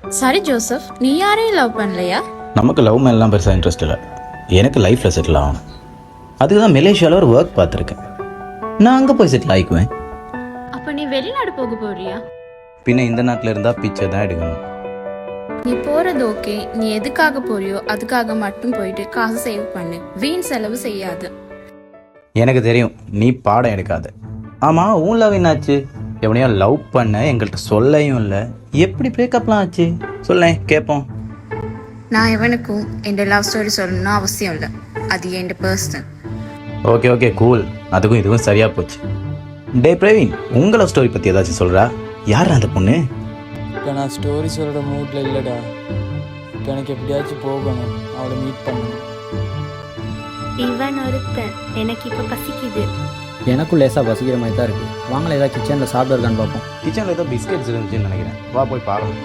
சரி ஜோசப், நீ யாரையும் லவ் பண்ணலையா? நமக்கு லவ் மேலாம் பெருசாக இன்ட்ரெஸ்ட் இல்லை. எனக்கு லைஃப்பில் செட்டில் ஆகணும். அதுக்கு தான் மலேசியாவில் ஒரு ஒர்க் பார்த்துருக்கேன். நான் அங்கே போய் செட்டில் ஆகிக்குவேன். அப்ப நீ வெளிநாடு போக போறியா? பின்ன இந்த நாட்டில் இருந்தால் பிச்சை தான் எடுக்கணும். நீ போறது ஓகே. நீ எதுக்காக போறியோ அதுக்காக மட்டும் போயிட்டு காசு சேவ் பண்ணு. வீண் செலவு செய்யாது. எனக்கு தெரியும் நீ பாடம் எடுக்காத. ஆமாம், உன் லவ் என்னாச்சு? எவனையோ லவ் பண்ண எங்கள்கிட்ட சொல்லையும் இல்லை. எப்படி பிரேக்கப்லாம் ஆச்சு சொல்லேன் கேட்போம். நான் எவனுக்கும் என் லவ் ஸ்டோரி சொல்லணும்னு அவசியம் இல்லை. அது என் பர்சனல். Okay okay cool. அதுக்கும் இதுவும் சரியாக போச்சு. டே பிரவீன், உங்கள் லவ் ஸ்டோரி பற்றி ஏதாச்சும் சொல்கிறா? யார் அந்த பொண்ணு? இப்போ நான் ஸ்டோரி சொல்கிற மூடில் இல்லைடா. இப்போ எனக்கு எப்படியாச்சும் போகணும், அவளை மீட் பண்ணணும். இவன் ஒருத்தன் எனக்கு இப்போ பசிக்குது. எனக்கும் லேசாக பசிக்கிற மாதிரி தான் இருக்குது. வாங்கல ஏதாவது கிச்சனில் சாப்பிட்டு இருக்கான்னு பார்ப்போம். கிச்சனில் ஏதோ பிஸ்கெட்ஸ் இருந்துச்சுன்னு நினைக்கிறேன். வா போய் பார்க்கலாம்.